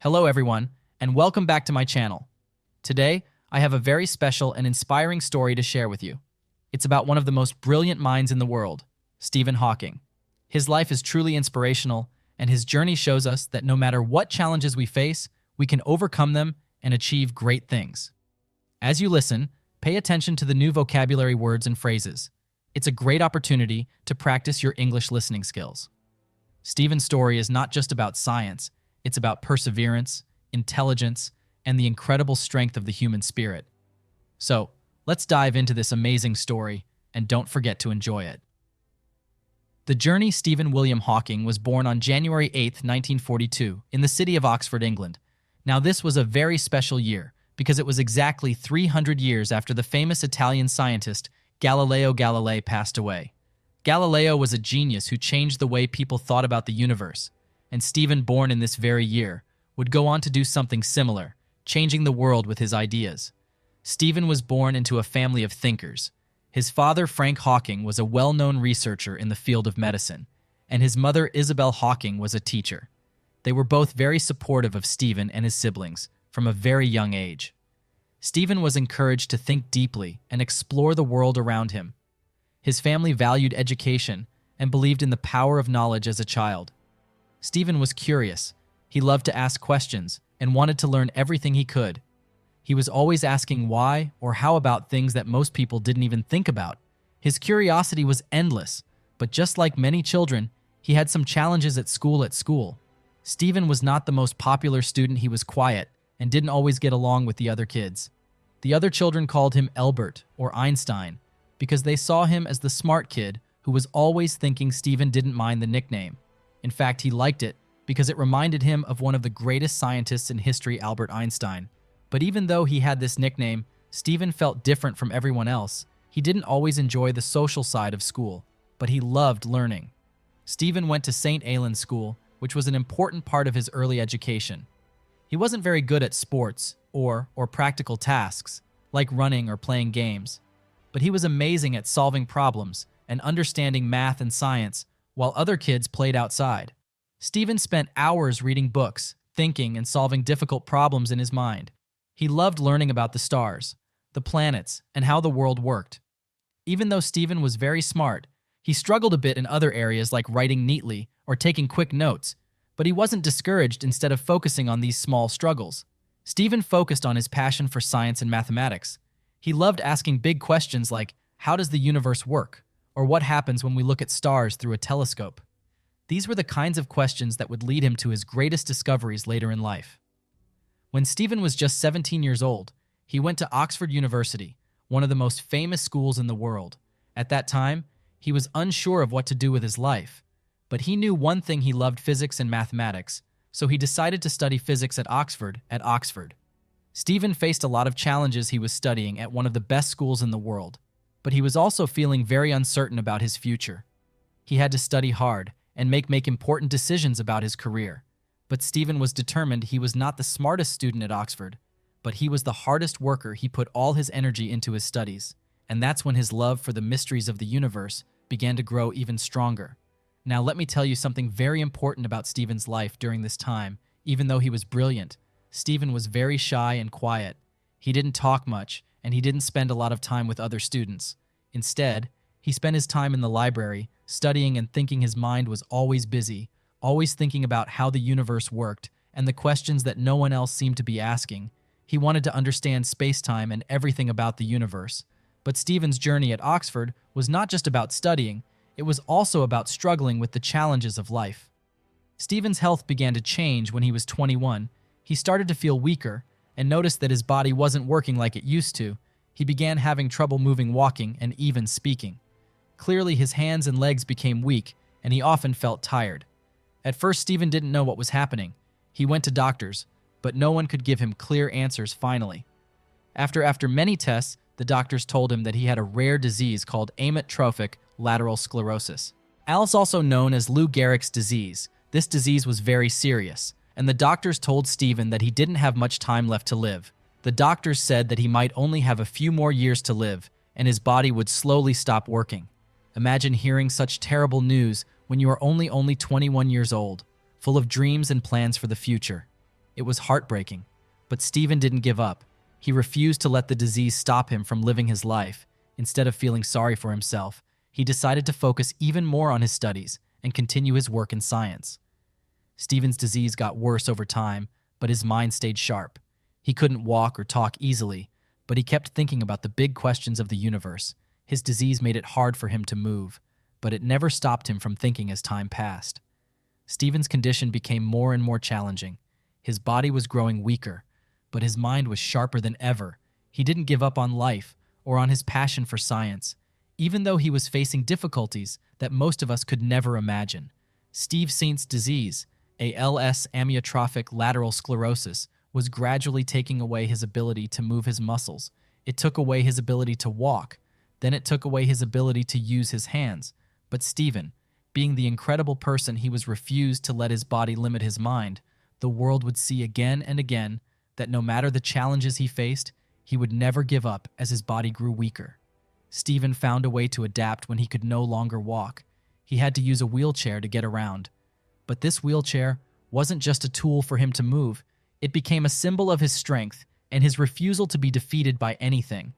Hello everyone, and welcome back to my channel. Today, I have a very special and inspiring story to share with you. It's about one of the most brilliant minds in the world, Stephen Hawking. His life is truly inspirational, and his journey shows us that no matter what challenges we face, we can overcome them and achieve great things. As you listen, pay attention to the new vocabulary words and phrases. It's a great opportunity to practice your English listening skills. Stephen's story is not just about science. It's about perseverance, intelligence, and the incredible strength of the human spirit. So, let's dive into this amazing story, and don't forget to enjoy it. The journey Stephen William Hawking was born on January 8, 1942, in the city of Oxford, England. Now, this was a very special year, because it was exactly 300 years after the famous Italian scientist Galileo Galilei passed away. Galileo was a genius who changed the way people thought about the universe. And Stephen, born in this very year, would go on to do something similar, changing the world with his ideas. Stephen was born into a family of thinkers. His father, Frank Hawking, was a well-known researcher in the field of medicine, and his mother, Isabel Hawking, was a teacher. They were both very supportive of Stephen and his siblings from a very young age. Stephen was encouraged to think deeply and explore the world around him. His family valued education and believed in the power of knowledge as a child. Stephen was curious. He loved to ask questions and wanted to learn everything he could. He was always asking why or how about things that most people didn't even think about. His curiosity was endless, but just like many children, he had some challenges at school. Stephen was not the most popular student. He was quiet and didn't always get along with the other kids. The other children called him Albert or Einstein because they saw him as the smart kid who was always thinking. Stephen didn't mind the nickname. In fact, he liked it because it reminded him of one of the greatest scientists in history, Albert Einstein. But even though he had this nickname, Stephen felt different from everyone else. He didn't always enjoy the social side of school, but he loved learning. Stephen went to St. Ailen's School, which was an important part of his early education. He wasn't very good at sports or practical tasks, like running or playing games. But he was amazing at solving problems and understanding math and science, while other kids played outside. Stephen spent hours reading books, thinking and solving difficult problems in his mind. He loved learning about the stars, the planets, and how the world worked. Even though Stephen was very smart, he struggled a bit in other areas like writing neatly or taking quick notes, but he wasn't discouraged. Instead of focusing on these small struggles, Stephen focused on his passion for science and mathematics. He loved asking big questions like, how does the universe work? Or what happens when we look at stars through a telescope? These were the kinds of questions that would lead him to his greatest discoveries later in life. When Stephen was just 17 years old, he went to Oxford University, one of the most famous schools in the world. At that time, he was unsure of what to do with his life, but he knew one thing: he loved physics and mathematics, so he decided to study physics at Oxford. Stephen faced a lot of challenges. He was studying at one of the best schools in the world, but he was also feeling very uncertain about his future. He had to study hard and make important decisions about his career. But Stephen was determined. He was not the smartest student at Oxford, but he was the hardest worker. He put all his energy into his studies, and that's when his love for the mysteries of the universe began to grow even stronger. Now let me tell you something very important about Stephen's life during this time. Even though he was brilliant, Stephen was very shy and quiet. He didn't talk much, and he didn't spend a lot of time with other students. Instead, he spent his time in the library, studying and thinking. His mind was always busy, always thinking about how the universe worked and the questions that no one else seemed to be asking. He wanted to understand space-time and everything about the universe. But Stephen's journey at Oxford was not just about studying, it was also about struggling with the challenges of life. Stephen's health began to change when he was 21. He started to feel weaker and noticed that his body wasn't working like it used to. He began having trouble moving, walking, and even speaking. Clearly, his hands and legs became weak, and he often felt tired. At first, Stephen didn't know what was happening. He went to doctors, but no one could give him clear answers. Finally, after many tests, the doctors told him that he had a rare disease called amyotrophic lateral sclerosis, also known as Lou Gehrig's disease. This disease was very serious, and the doctors told Stephen that he didn't have much time left to live. The doctors said that he might only have a few more years to live, and his body would slowly stop working. Imagine hearing such terrible news when you are only 21 years old, full of dreams and plans for the future. It was heartbreaking, but Stephen didn't give up. He refused to let the disease stop him from living his life. Instead of feeling sorry for himself, he decided to focus even more on his studies and continue his work in science. Stephen's disease got worse over time, but his mind stayed sharp. He couldn't walk or talk easily, but he kept thinking about the big questions of the universe. His disease made it hard for him to move, but it never stopped him from thinking as time passed. Stephen's condition became more and more challenging. His body was growing weaker, but his mind was sharper than ever. He didn't give up on life or on his passion for science, even though he was facing difficulties that most of us could never imagine. Steve Saint's disease, ALS, amyotrophic lateral sclerosis, was gradually taking away his ability to move his muscles. It took away his ability to walk. Then it took away his ability to use his hands. But Stephen, being the incredible person he was, refused to let his body limit his mind. The world would see again and again that no matter the challenges he faced, he would never give up as his body grew weaker. Stephen found a way to adapt when he could no longer walk. He had to use a wheelchair to get around. But this wheelchair wasn't just a tool for him to move. It became a symbol of his strength and his refusal to be defeated by anything.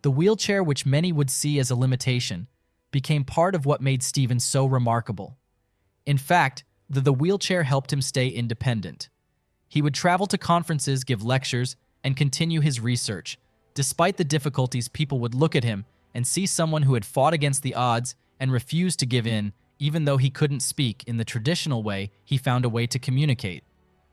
The wheelchair, which many would see as a limitation, became part of what made Stephen so remarkable. In fact, the wheelchair helped him stay independent. He would travel to conferences, give lectures, and continue his research. Despite the difficulties, people would look at him and see someone who had fought against the odds and refused to give in. Even though he couldn't speak in the traditional way, he found a way to communicate,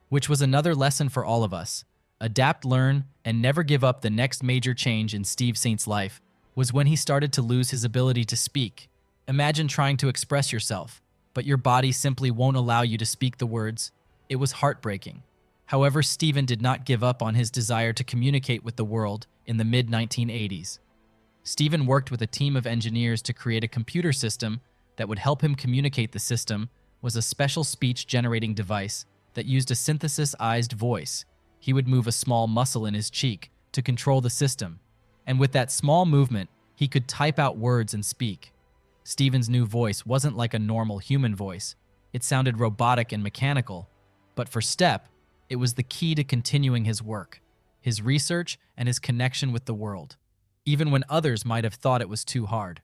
which was another lesson for all of us. Adapt, learn, and never give up. The next major change in Steve Saint's life was when he started to lose his ability to speak. Imagine trying to express yourself, but your body simply won't allow you to speak the words. It was heartbreaking. However, Stephen did not give up on his desire to communicate with the world. In the mid-1980s, Stephen worked with a team of engineers to create a computer system that would help him communicate. The system was a special speech-generating device that used a synthesized voice. He would move a small muscle in his cheek to control the system, and with that small movement, he could type out words and speak. Stephen's new voice wasn't like a normal human voice. It sounded robotic and mechanical, but for Step, it was the key to continuing his work, his research, and his connection with the world, even when others might have thought it was too hard.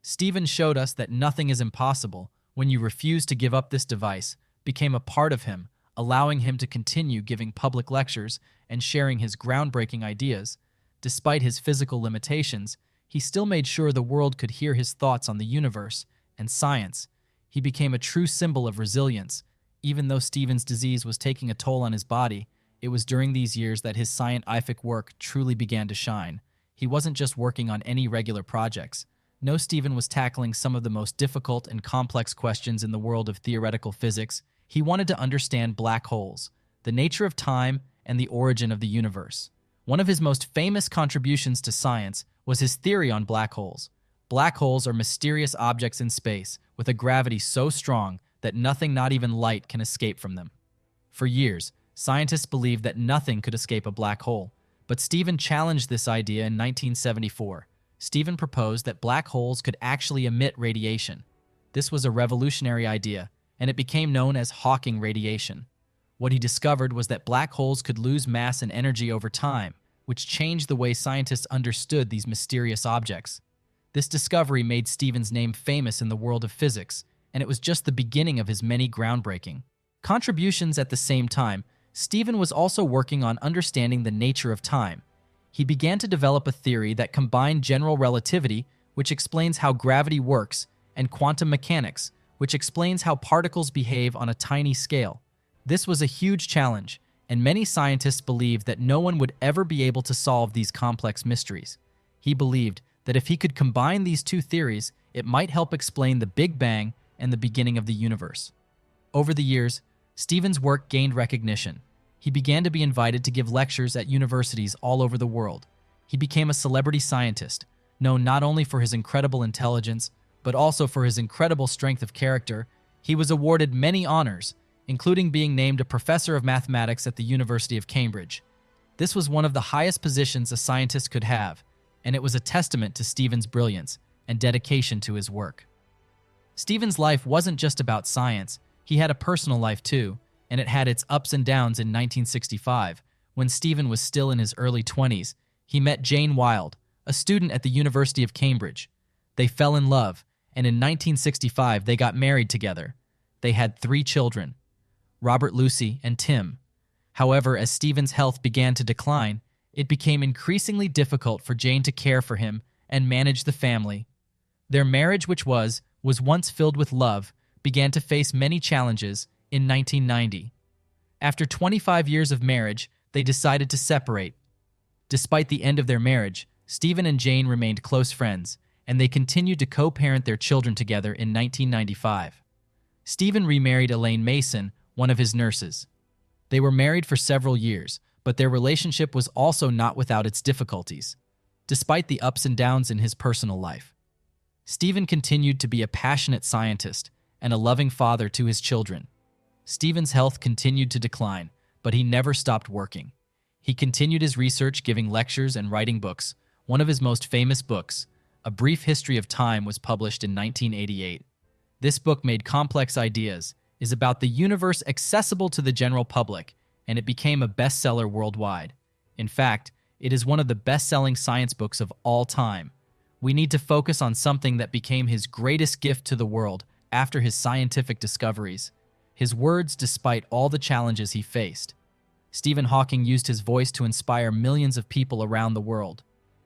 Stephen showed us that nothing is impossible when you refuse to give up. This device became a part of him, allowing him to continue giving public lectures and sharing his groundbreaking ideas. Despite his physical limitations, he still made sure the world could hear his thoughts on the universe and science. He became a true symbol of resilience. Even though Stephen's disease was taking a toll on his body, it was during these years that his scientific work truly began to shine. He wasn't just working on any regular projects. No, Stephen was tackling some of the most difficult and complex questions in the world of theoretical physics. He wanted to understand black holes, the nature of time, and the origin of the universe. One of his most famous contributions to science was his theory on black holes. Black holes are mysterious objects in space with a gravity so strong that nothing, not even light, can escape from them. For years, scientists believed that nothing could escape a black hole, but Stephen challenged this idea in 1974. Stephen proposed that black holes could actually emit radiation. This was a revolutionary idea, and it became known as Hawking radiation. What he discovered was that black holes could lose mass and energy over time, which changed the way scientists understood these mysterious objects. This discovery made Stephen's name famous in the world of physics, and it was just the beginning of his many groundbreaking contributions. At the same time, Stephen was also working on understanding the nature of time. He began to develop a theory that combined general relativity, which explains how gravity works, and quantum mechanics, which explains how particles behave on a tiny scale. This was a huge challenge, and many scientists believed that no one would ever be able to solve these complex mysteries. He believed that if he could combine these two theories, it might help explain the Big Bang and the beginning of the universe. Over the years, Stephen's work gained recognition. He began to be invited to give lectures at universities all over the world. He became a celebrity scientist, known not only for his incredible intelligence, but also for his incredible strength of character. He was awarded many honors, including being named a professor of mathematics at the University of Cambridge. This was one of the highest positions a scientist could have, and it was a testament to Stephen's brilliance and dedication to his work. Stephen's life wasn't just about science. He had a personal life too. and it had its ups and downs in 1965. When Stephen was still in his early 20s, he met Jane Wilde, a student at the University of Cambridge. They fell in love, and in 1965 they got married together. They had 3 children, Robert, Lucy, and Tim. However, as Stephen's health began to decline, it became increasingly difficult for Jane to care for him and manage the family. Their marriage, which was once filled with love, began to face many challenges in 1990. After 25 years of marriage, they decided to separate. Despite the end of their marriage, Stephen and Jane remained close friends, and they continued to co-parent their children together in 1995. Stephen remarried Elaine Mason, one of his nurses. They were married for several years, but their relationship was also not without its difficulties. Despite the ups and downs in his personal life, Stephen continued to be a passionate scientist and a loving father to his children. Stephen's health continued to decline, but he never stopped working. He continued his research, giving lectures and writing books. One of his most famous books, A Brief History of Time, was published in 1988. This book made complex ideas, is about the universe accessible to the general public, and it became a bestseller worldwide. In fact, it is one of the best-selling science books of all time. We need to focus on something that became his greatest gift to the world after his scientific discoveries: his words despite all the challenges he faced. Stephen Hawking used his voice to inspire millions of people around the world.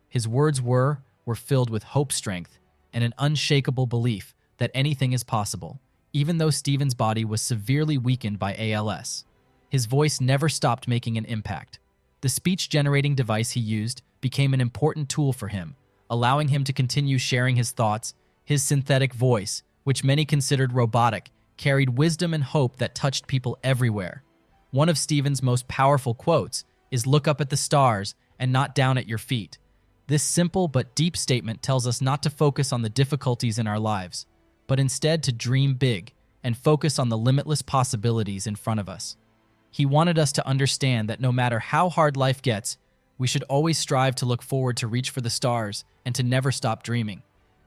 His words were filled with hope, strength, and an unshakable belief that anything is possible. Even though Stephen's body was severely weakened by ALS, his voice never stopped making an impact. The speech-generating device he used became an important tool for him, allowing him to continue sharing his thoughts. His synthetic voice, which many considered robotic, carried wisdom and hope that touched people everywhere. One of Stephen's most powerful quotes is, "Look up at the stars and not down at your feet." This simple but deep statement tells us not to focus on the difficulties in our lives, but instead to dream big and focus on the limitless possibilities in front of us. He wanted us to understand that no matter how hard life gets, we should always strive to look forward, to reach for the stars, and to never stop dreaming.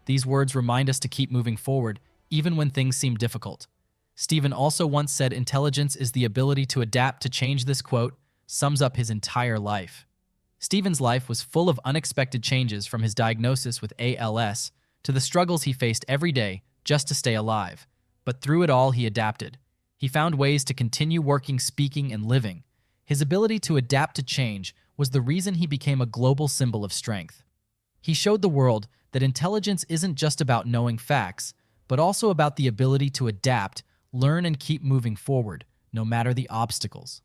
These words remind us to keep moving forward, even when things seem difficult. Stephen also once said, "Intelligence is the ability to adapt to change." This quote sums up his entire life. Stephen's life was full of unexpected changes, from his diagnosis with ALS to the struggles he faced every day just to stay alive. But through it all, he adapted. He found ways to continue working, speaking, and living. His ability to adapt to change was the reason he became a global symbol of strength. He showed the world that intelligence isn't just about knowing facts, but also about the ability to adapt, learn, and keep moving forward, no matter the obstacles.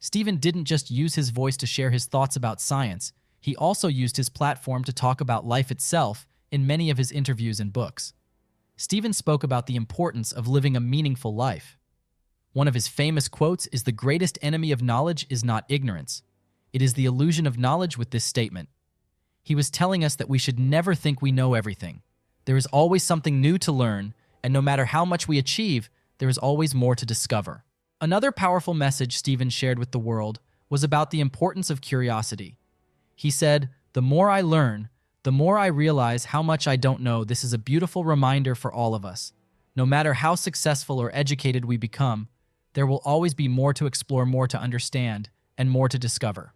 Stephen didn't just use his voice to share his thoughts about science, he also used his platform to talk about life itself in many of his interviews and books. Stephen spoke about the importance of living a meaningful life. One of his famous quotes is, "The greatest enemy of knowledge is not ignorance. It is the illusion of knowledge." With this statement, he was telling us that we should never think we know everything. There is always something new to learn, and no matter how much we achieve, there is always more to discover. Another powerful message Stephen shared with the world was about the importance of curiosity. He said, "The more I learn, the more I realize how much I don't know." This is a beautiful reminder for all of us. No matter how successful or educated we become, there will always be more to explore, more to understand, and more to discover.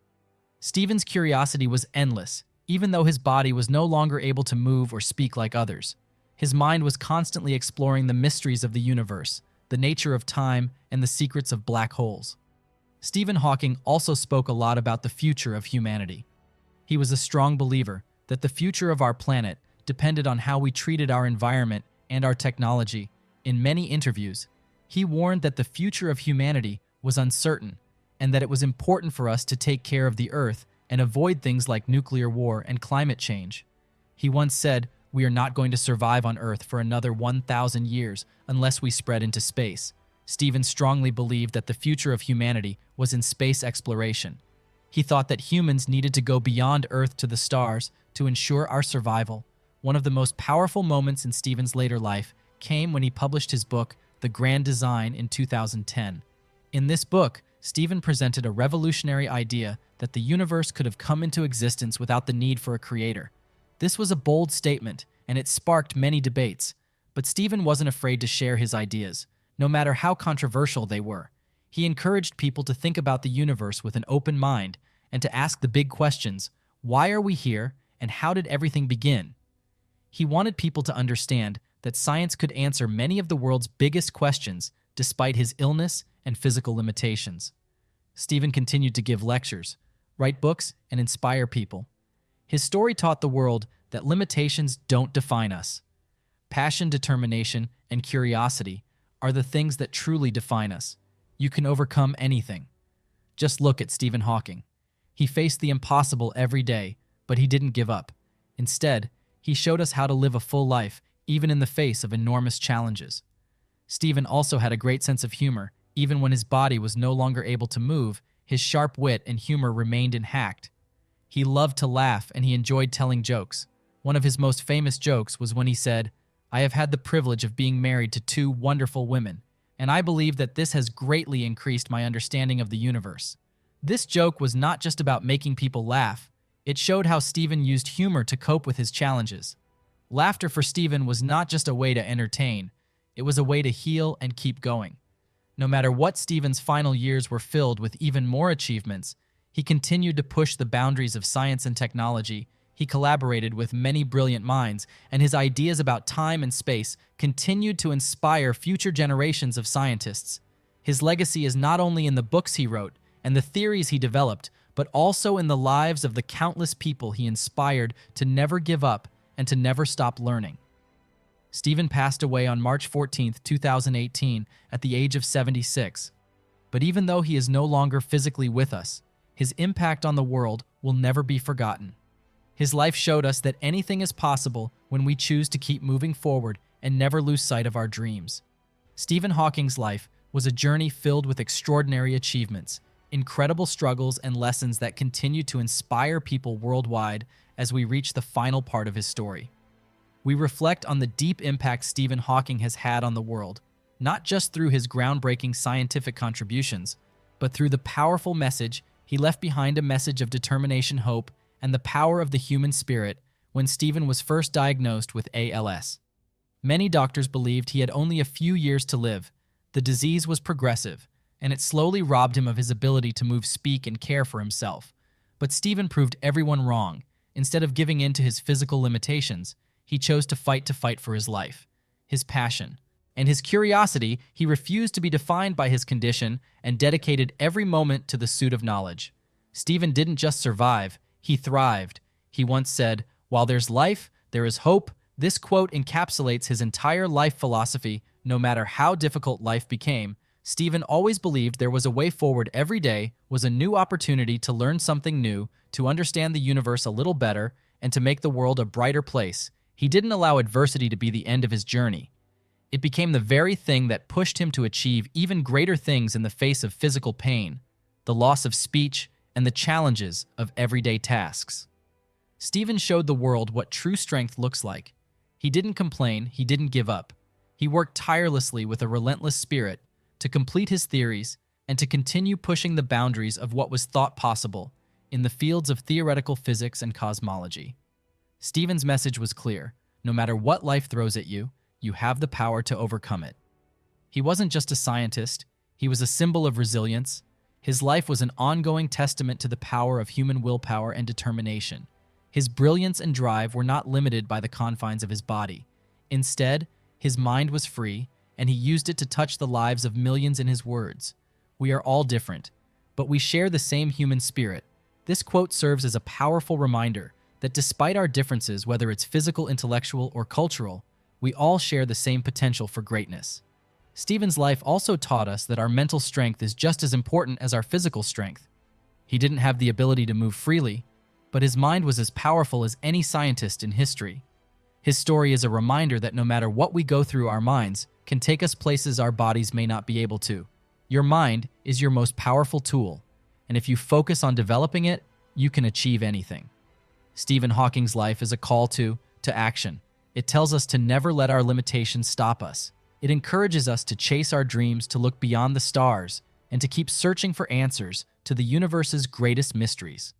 Stephen's curiosity was endless. Even though his body was no longer able to move or speak like others, his mind was constantly exploring the mysteries of the universe, the nature of time, and the secrets of black holes. Stephen Hawking also spoke a lot about the future of humanity. He was a strong believer that the future of our planet depended on how we treated our environment and our technology. In many interviews, he warned that the future of humanity was uncertain and that it was important for us to take care of the Earth and avoid things like nuclear war and climate change. He once said, "We are not going to survive on Earth for another 1,000 years unless we spread into space." Stephen strongly believed that the future of humanity was in space exploration. He thought that humans needed to go beyond Earth to the stars to ensure our survival. One of the most powerful moments in Stephen's later life came when he published his book, The Grand Design, in 2010. In this book, Stephen presented a revolutionary idea that the universe could have come into existence without the need for a creator. This was a bold statement, and it sparked many debates. But Stephen wasn't afraid to share his ideas, no matter how controversial they were. He encouraged people to think about the universe with an open mind and to ask the big questions: why are we here, and how did everything begin? He wanted people to understand that science could answer many of the world's biggest questions despite his illness and physical limitations. Stephen continued to give lectures, write books, and inspire people. His story taught the world that limitations don't define us. Passion, determination, and curiosity are the things that truly define us. You can overcome anything. Just look at Stephen Hawking. He faced the impossible every day, but he didn't give up. Instead, he showed us how to live a full life, even in the face of enormous challenges. Stephen also had a great sense of humor. Even when his body was no longer able to move, his sharp wit and humor remained intact. He loved to laugh, and he enjoyed telling jokes. One of his most famous jokes was when he said, "I have had the privilege of being married to two wonderful women, and I believe that this has greatly increased my understanding of the universe." This joke was not just about making people laugh. It showed how Stephen used humor to cope with his challenges. Laughter for Stephen was not just a way to entertain, it was a way to heal and keep going. No matter what, Stephen's final years were filled with even more achievements. He continued to push the boundaries of science and technology. He collaborated with many brilliant minds, and his ideas about time and space continued to inspire future generations of scientists. His legacy is not only in the books he wrote and the theories he developed, but also in the lives of the countless people he inspired to never give up and to never stop learning. Stephen passed away on March 14, 2018, at the age of 76. But even though he is no longer physically with us, his impact on the world will never be forgotten. His life showed us that anything is possible when we choose to keep moving forward and never lose sight of our dreams. Stephen Hawking's life was a journey filled with extraordinary achievements, incredible struggles, and lessons that continue to inspire people worldwide as we reach the final part of his story. We reflect on the deep impact Stephen Hawking has had on the world, not just through his groundbreaking scientific contributions, but through the powerful message he left behind, a message of determination, hope, and the power of the human spirit when Stephen was first diagnosed with ALS. Many doctors believed he had only a few years to live. The disease was progressive, and it slowly robbed him of his ability to move, speak, and care for himself. But Stephen proved everyone wrong. Instead of giving in to his physical limitations, he chose to fight for his life, his passion, and his curiosity. He refused to be defined by his condition and dedicated every moment to the pursuit of knowledge. Stephen didn't just survive, he thrived. He once said, "While there's life, there is hope." This quote encapsulates his entire life philosophy. No matter how difficult life became, Stephen always believed there was a way forward. Every day was a new opportunity to learn something new, to understand the universe a little better, and to make the world a brighter place. He didn't allow adversity to be the end of his journey. It became the very thing that pushed him to achieve even greater things in the face of physical pain, the loss of speech, and the challenges of everyday tasks. Stephen showed the world what true strength looks like. He didn't complain, he didn't give up. He worked tirelessly with a relentless spirit to complete his theories and to continue pushing the boundaries of what was thought possible in the fields of theoretical physics and cosmology. Stephen's message was clear: no matter what life throws at you, you have the power to overcome it. He wasn't just a scientist, he was a symbol of resilience. His life was an ongoing testament to the power of human willpower and determination. His brilliance and drive were not limited by the confines of his body. Instead, his mind was free, and he used it to touch the lives of millions in his words. We are all different, but we share the same human spirit. This quote serves as a powerful reminder that despite our differences, whether it's physical, intellectual, or cultural, we all share the same potential for greatness. Stephen's life also taught us that our mental strength is just as important as our physical strength. He didn't have the ability to move freely, but his mind was as powerful as any scientist in history. His story is a reminder that no matter what we go through, our minds can take us places our bodies may not be able to. Your mind is your most powerful tool, and if you focus on developing it, you can achieve anything. Stephen Hawking's life is a call to action. It tells us to never let our limitations stop us. It encourages us to chase our dreams, to look beyond the stars, and to keep searching for answers to the universe's greatest mysteries.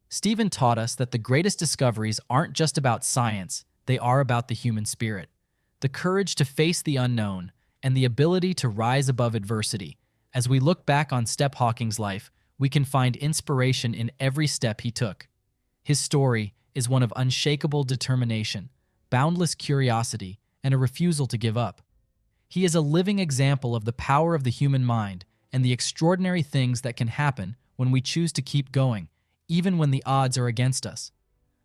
Stephen taught us that the greatest discoveries aren't just about science, they are about the human spirit. The courage to face the unknown and the ability to rise above adversity. As we look back on Stephen Hawking's life, we can find inspiration in every step he took. His story is one of unshakable determination, boundless curiosity, and a refusal to give up. He is a living example of the power of the human mind and the extraordinary things that can happen when we choose to keep going, even when the odds are against us.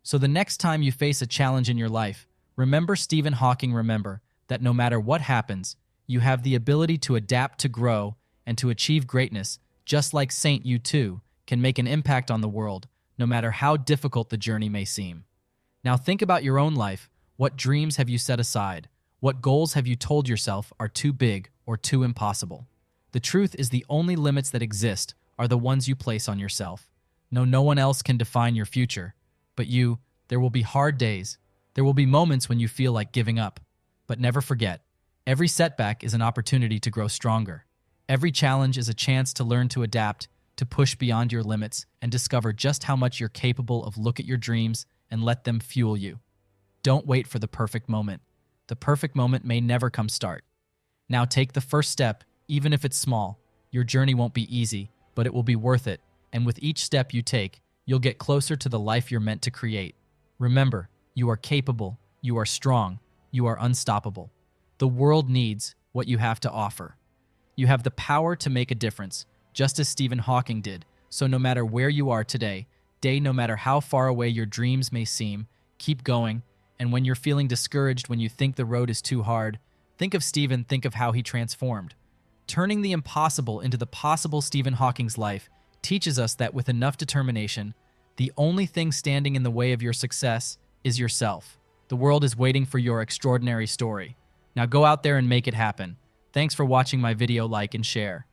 So the next time you face a challenge in your life, remember Stephen Hawking. Remember that no matter what happens, you have the ability to adapt, to grow, and to achieve greatness, just like Saint. You too can make an impact on the world, no matter how difficult the journey may seem. Now think about your own life. What dreams have you set aside? What goals have you told yourself are too big or too impossible? The truth is the only limits that exist are the ones you place on yourself. No one else can define your future, but you. There will be hard days. There will be moments when you feel like giving up. But never forget, every setback is an opportunity to grow stronger. Every challenge is a chance to learn to adapt, to push beyond your limits, and discover just how much you're capable of. Look at your dreams and let them fuel you. Don't wait for the perfect moment. The perfect moment may never come. Start. Now take the first step, even if it's small. Your journey won't be easy, but it will be worth it. And with each step you take, you'll get closer to the life you're meant to create. Remember, you are capable, you are strong, you are unstoppable. The world needs what you have to offer. You have the power to make a difference, just as Stephen Hawking did. So no matter where you are today, no matter how far away your dreams may seem, keep going. And when you're feeling discouraged, when you think the road is too hard, think of Stephen, think of how he transformed. Turning the impossible into the possible. Stephen Hawking's life teaches us that with enough determination, the only thing standing in the way of your success is yourself. The world is waiting for your extraordinary story. Now go out there and make it happen. Thanks for watching my video. Like and share.